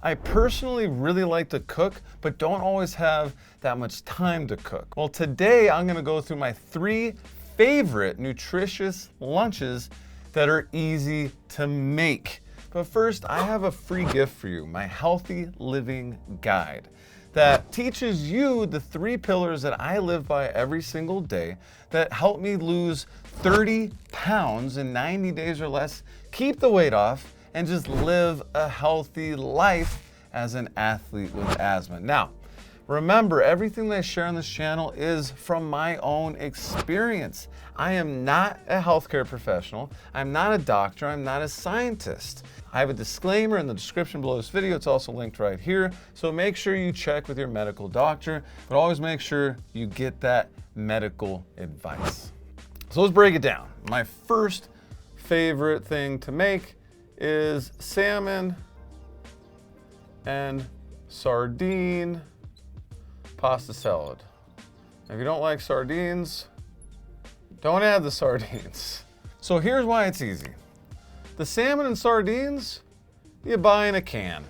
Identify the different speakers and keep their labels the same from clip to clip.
Speaker 1: I personally really like to cook, but don't always have that much time to cook. Well, today I'm gonna go through my 3 favorite nutritious lunches that are easy to make. But first, I have a free gift for you, my Healthy Living Guide, that teaches you the 3 pillars that I live by every single day that help me lose 30 pounds in 90 days or less, keep the weight off, and just live a healthy life as an athlete with asthma. Now, remember, everything that I share on this channel is from my own experience. I am not a healthcare professional. I'm not a doctor. I'm not a scientist. I have a disclaimer in the description below this video. It's also linked right here. So make sure you check with your medical doctor, but always make sure you get that medical advice. So let's break it down. My first favorite thing to make is salmon and sardine pasta salad. If you don't like sardines, don't add the sardines. So here's why it's easy. The salmon and sardines, you buy in a can,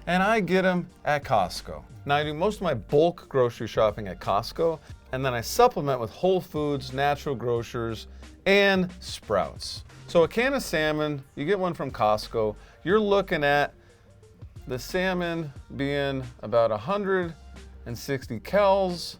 Speaker 1: and I get them at Costco. Now I do most of my bulk grocery shopping at Costco, and then I supplement with Whole Foods, Natural Grocers, and Sprouts. So a can of salmon, you get one from Costco, you're looking at the salmon being about 160 calories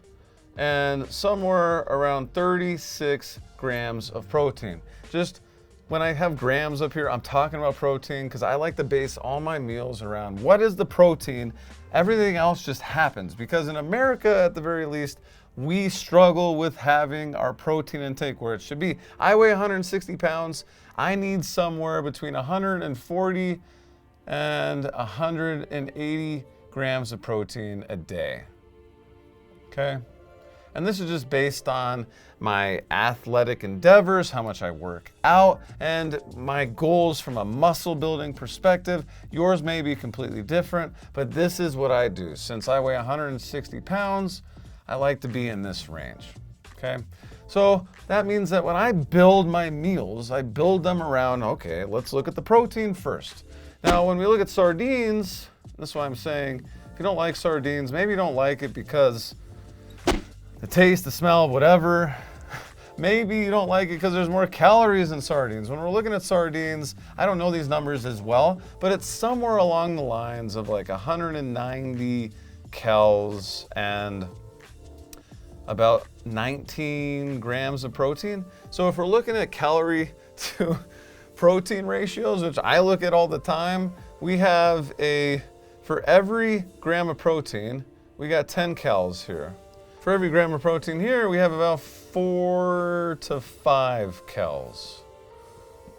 Speaker 1: and somewhere around 36 grams of protein. Just when I have grams up here, I'm talking about protein because I like to base all my meals around what is the protein. Everything else just happens because in America, at the very least, we struggle with having our protein intake where it should be. I weigh 160 pounds. I need somewhere between 140 and 180 grams of protein a day. Okay? And this is just based on my athletic endeavors, how much I work out, and my goals from a muscle building perspective. Yours may be completely different, but this is what I do. Since I weigh 160 pounds, I like to be in this range, okay? So that means that when I build my meals, I build them around, okay, let's look at the protein first. Now, when we look at sardines, this is why I'm saying, if you don't like sardines, maybe you don't like it because the taste, the smell, whatever. Maybe you don't like it because there's more calories in sardines. When we're looking at sardines, I don't know these numbers as well, but it's somewhere along the lines of like 190 calories and about 19 grams of protein. So if we're looking at calorie to protein ratios, which I look at all the time, we have for every gram of protein, we got 10 calories here. For every gram of protein here, we have about 4 to 5 calories.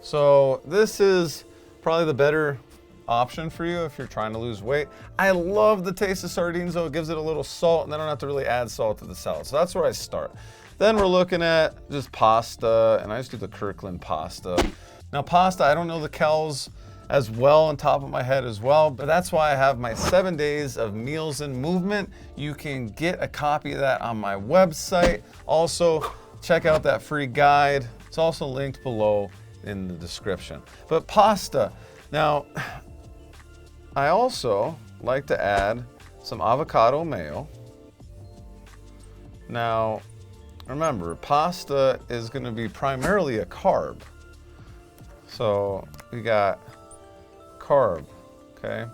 Speaker 1: So this is probably the better option for you if you're trying to lose weight. I love the taste of sardines though. It gives it a little salt and then I don't have to really add salt to the salad. So that's where I start. Then we're looking at just pasta, and I just do the Kirkland pasta. Now pasta, I don't know the calories as well on top of my head as well, but that's why I have my 7 days of meals and movement. You can get a copy of that on my website. Also, check out that free guide. It's also linked below in the description. But pasta, now, I also like to add some avocado mayo. Now, remember, pasta is gonna be primarily a carb. So we got carb, okay?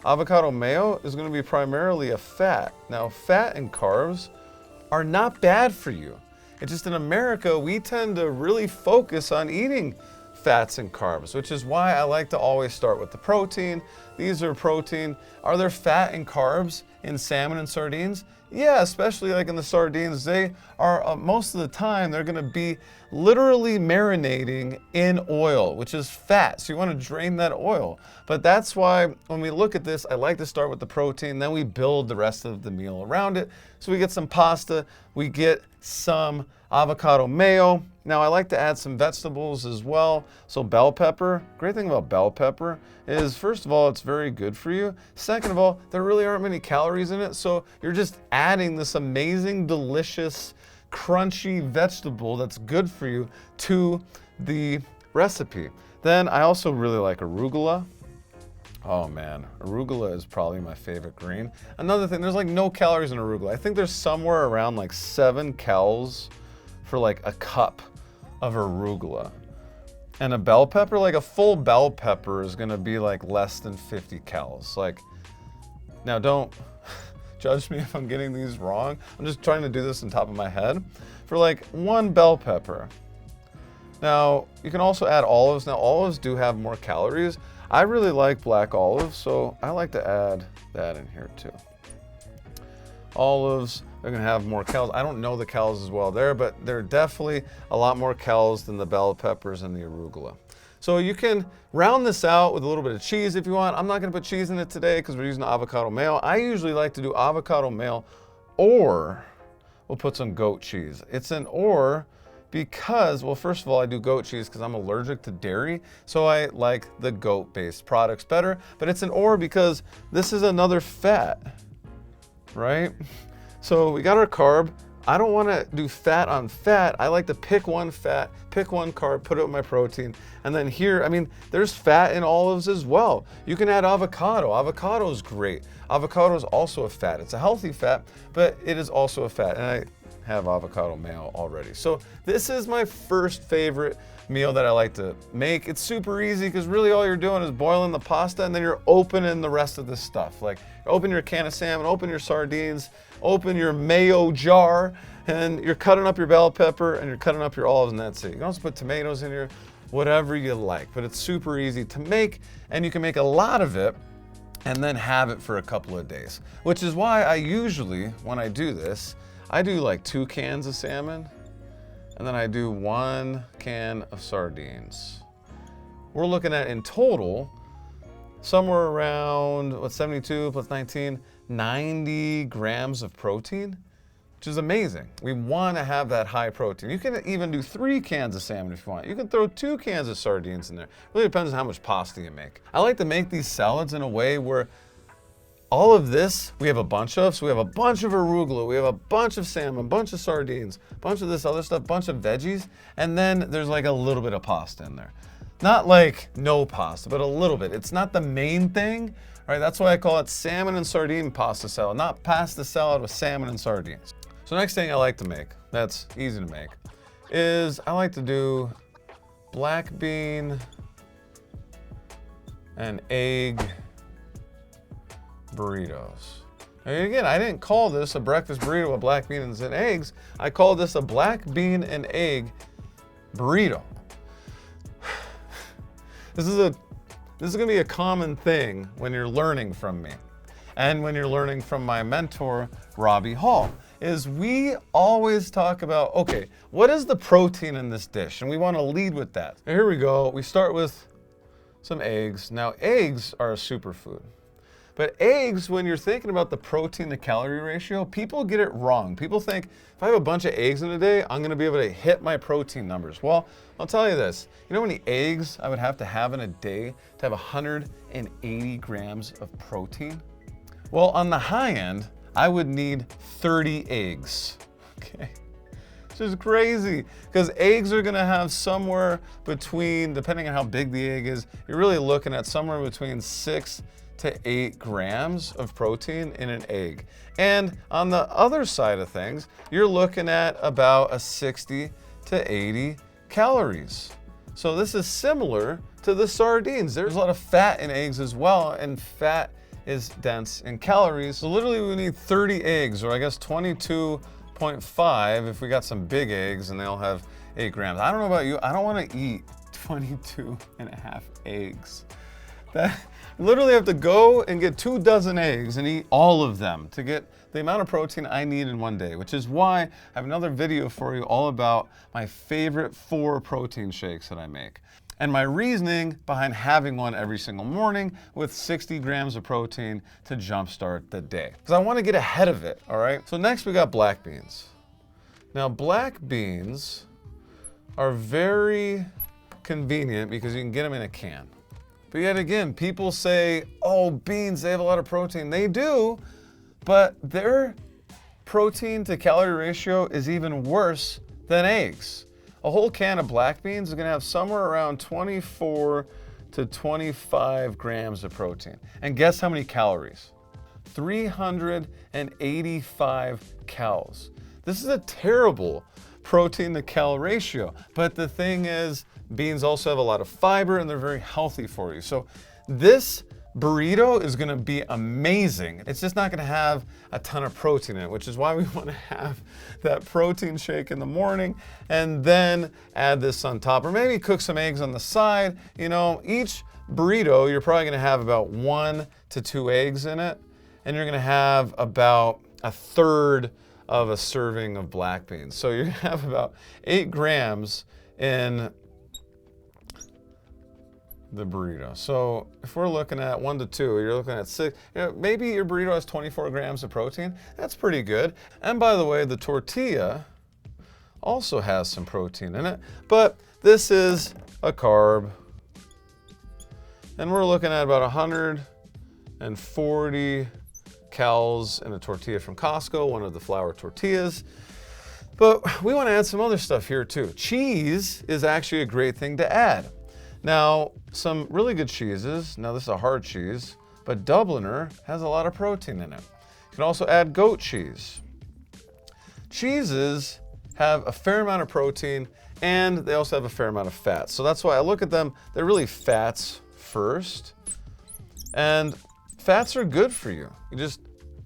Speaker 1: Avocado mayo is gonna be primarily a fat. Now, fat and carbs are not bad for you. It's just in America, we tend to really focus on eating fats and carbs, which is why I like to always start with the protein. These are protein. Are there fat and carbs in salmon and sardines? Yeah, especially like in the sardines, they are, most of the time, they're gonna be literally marinating in oil, which is fat. So you wanna drain that oil. But that's why when we look at this, I like to start with the protein, then we build the rest of the meal around it. So we get some pasta, we get some avocado mayo. Now I like to add some vegetables as well. So bell pepper, great thing about bell pepper is, first of all, it's very good for you. Second of all, there really aren't many calories in it. So you're just adding this amazing, delicious, crunchy vegetable that's good for you to the recipe. Then I also really like arugula. Oh man, arugula is probably my favorite green. Another thing, there's like no calories in arugula. I think there's somewhere around like 7 calories for like a cup of arugula. And a bell pepper, like a full bell pepper is gonna be like less than 50 calories. Like, now don't judge me if I'm getting these wrong. I'm just trying to do this on top of my head. For like 1 bell pepper. Now, you can also add olives. Now, olives do have more calories. I really like black olives, so I like to add that in here too. Olives, they're gonna have more calories. I don't know the calories as well there, but they're definitely a lot more calories than the bell peppers and the arugula. So you can round this out with a little bit of cheese if you want. I'm not gonna put cheese in it today because we're using avocado mayo. I usually like to do avocado mayo, or we'll put some goat cheese. It's an or because, well, first of all, I do goat cheese because I'm allergic to dairy, so I like the goat-based products better, but it's an or because this is another fat, right? So we got our carb. I don't want to do fat on fat. I like to pick one fat, pick one carb, put it with my protein. And then here, I mean, there's fat in olives as well. You can add avocado. Avocado is great. Avocado is also a fat. It's a healthy fat, but it is also a fat. And I have avocado mayo already. So this is my first favorite meal that I like to make. It's super easy because really all you're doing is boiling the pasta and then you're opening the rest of this stuff. Like open your can of salmon, open your sardines, open your mayo jar, and you're cutting up your bell pepper and you're cutting up your olives, and that's it. You can also put tomatoes in here, whatever you like, but it's super easy to make, and you can make a lot of it and then have it for a couple of days, which is why I usually, when I do this, I do like 2 cans of salmon, and then I do 1 can of sardines. We're looking at, in total, somewhere around, 72 plus 19, 90 grams of protein, which is amazing. We want to have that high protein. You can even do 3 cans of salmon if you want. You can throw 2 cans of sardines in there. It really depends on how much pasta you make. I like to make these salads in a way where all of this we have a bunch of. So we have a bunch of arugula, we have a bunch of salmon, a bunch of sardines, a bunch of this other stuff, a bunch of veggies, and then there's like a little bit of pasta in there. Not like no pasta, but a little bit. It's not the main thing, right? That's why I call it salmon and sardine pasta salad, not pasta salad with salmon and sardines. So next thing I like to make, that's easy to make, is I like to do black bean and egg burritos. And again, I didn't call this a breakfast burrito with black beans and eggs. I call this a black bean and egg burrito. This is gonna be a common thing when you're learning from me and when you're learning from my mentor, Robbie Hall, is we always talk about, okay, what is the protein in this dish? And we wanna lead with that. And here we go, we start with some eggs. Now, eggs are a superfood. But eggs, when you're thinking about the protein to calorie ratio, people get it wrong. People think, if I have a bunch of eggs in a day, I'm gonna be able to hit my protein numbers. Well, I'll tell you this, you know how many eggs I would have to have in a day to have 180 grams of protein? Well, on the high end, I would need 30 eggs, okay? Which is crazy, because eggs are gonna have somewhere between, depending on how big the egg is, you're really looking at somewhere between 6 to 8 grams of protein in an egg. And on the other side of things, you're looking at about a 60 to 80 calories. So this is similar to the sardines. There's a lot of fat in eggs as well, and fat is dense in calories. So literally we need 30 eggs, or I guess 22.5 if we got some big eggs and they all have 8 grams. I don't know about you, I don't wanna eat 22.5 eggs. That, literally have to go and get 2 dozen eggs and eat all of them to get the amount of protein I need in one day, which is why I have another video for you all about my favorite 4 protein shakes that I make. And my reasoning behind having one every single morning with 60 grams of protein to jumpstart the day. Because I want to get ahead of it, all right? So next we got black beans. Now black beans are very convenient because you can get them in a can. But yet again, people say, oh, beans, they have a lot of protein. They do, but their protein to calorie ratio is even worse than eggs. A whole can of black beans is gonna have somewhere around 24 to 25 grams of protein. And guess how many calories? 385 calories. This is a terrible protein to calorie ratio. But the thing is, beans also have a lot of fiber and they're very healthy for you. So this burrito is gonna be amazing. It's just not gonna have a ton of protein in it, which is why we wanna have that protein shake in the morning and then add this on top. Or maybe cook some eggs on the side. You know, each burrito, you're probably gonna have about 1 to 2 eggs in it, and you're gonna have about a third of a serving of black beans. So you're gonna have about 8 grams in the burrito. So if we're looking at 1 to 2, you're looking at 6, you know, maybe your burrito has 24 grams of protein. That's pretty good. And by the way, the tortilla also has some protein in it, but this is a carb. And we're looking at about 140 calories in a tortilla from Costco, one of the flour tortillas. But we want to add some other stuff here too. Cheese is actually a great thing to add. Now, some really good cheeses, now this is a hard cheese, but Dubliner has a lot of protein in it. You can also add goat cheese. Cheeses have a fair amount of protein and they also have a fair amount of fat. So that's why I look at them, they're really fats first. And fats are good for you.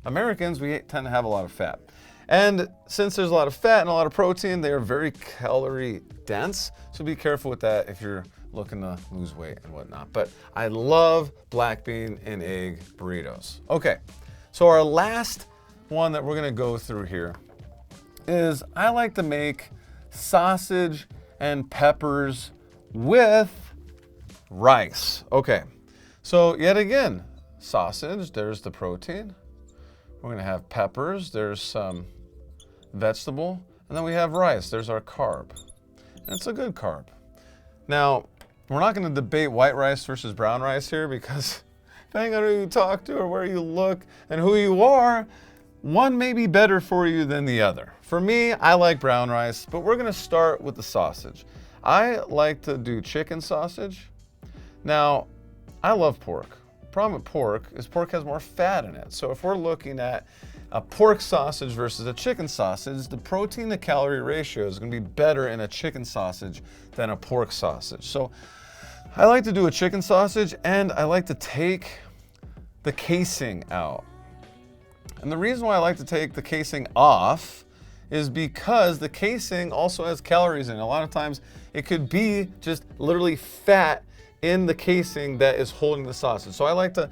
Speaker 1: Americans, we tend to have a lot of fat. And since there's a lot of fat and a lot of protein, they are very calorie dense. So be careful with that if you're looking to lose weight and whatnot. But I love black bean and egg burritos. Okay, so our last one that we're gonna go through here is I like to make sausage and peppers with rice. Okay, so yet again, sausage, there's the protein. We're gonna have peppers, there's some vegetable, and then we have rice, there's our carb. And it's a good carb. Now, we're not gonna debate white rice versus brown rice here because depending on who you talk to or where you look and who you are, one may be better for you than the other. For me, I like brown rice, but we're gonna start with the sausage. I like to do chicken sausage. Now, I love pork. The problem with pork is pork has more fat in it. So if we're looking at a pork sausage versus a chicken sausage, the protein to calorie ratio is gonna be better in a chicken sausage than a pork sausage. So I like to do a chicken sausage and I like to take the casing out. And the reason why I like to take the casing off is because the casing also has calories in it. A lot of times it could be just literally fat in the casing that is holding the sausage. So I like to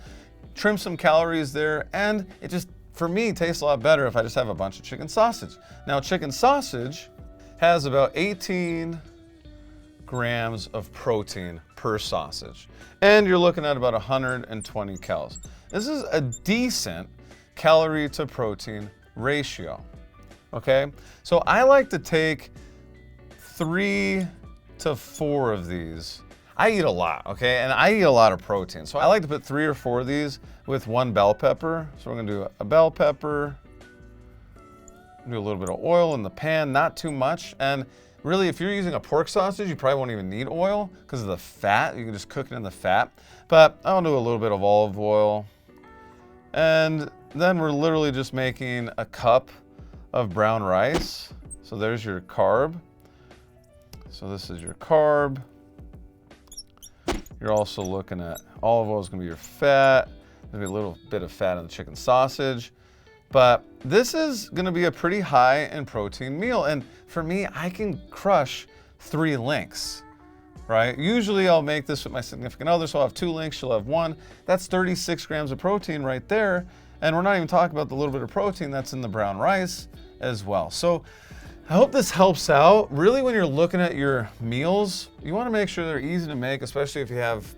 Speaker 1: trim some calories there, and it just, for me, tastes a lot better if I just have a bunch of chicken sausage. Now, chicken sausage has about 18 grams of protein per sausage, and you're looking at about 120 calories. This is a decent calorie to protein ratio, okay? So I like to take 3 to 4 of these. I eat a lot, okay? And I eat a lot of protein. So I like to put 3 or 4 of these with 1 bell pepper. So we're gonna do a bell pepper, do a little bit of oil in the pan, not too much. And really, if you're using a pork sausage, you probably won't even need oil because of the fat. You can just cook it in the fat. But I'll do a little bit of olive oil. And then we're literally just making a cup of brown rice. So there's your carb. So this is your carb. You're also looking at olive oil is gonna be your fat. There's gonna be a little bit of fat in the chicken sausage. But this is gonna be a pretty high in protein meal. And for me, I can crush 3 links, right? Usually I'll make this with my significant other, so I'll have 2 links, she'll have 1. That's 36 grams of protein right there. And we're not even talking about the little bit of protein that's in the brown rice as well. So I hope this helps out. Really, when you're looking at your meals, you want to make sure they're easy to make, especially if you have,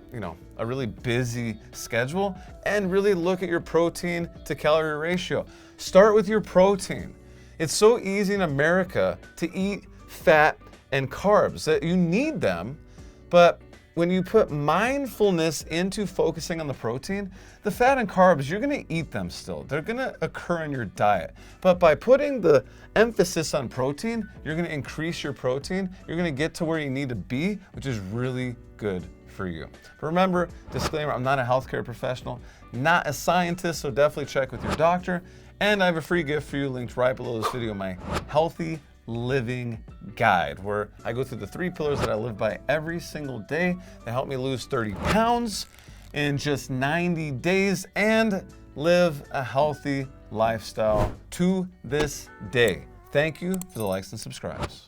Speaker 1: a really busy schedule, and really look at your protein to calorie ratio. Start with your protein. It's so easy in America to eat fat and carbs that you need them, but when you put mindfulness into focusing on the protein, the fat and carbs, you're gonna eat them still. They're gonna occur in your diet. But by putting the emphasis on protein, you're gonna increase your protein. You're gonna get to where you need to be, which is really good for you. But remember, disclaimer, I'm not a healthcare professional, not a scientist, so definitely check with your doctor. And I have a free gift for you linked right below this video, my Healthy Living Guide, where I go through the 3 pillars that I live by every single day that help me lose 30 pounds in just 90 days and live a healthy lifestyle to this day. Thank you for the likes and subscribes.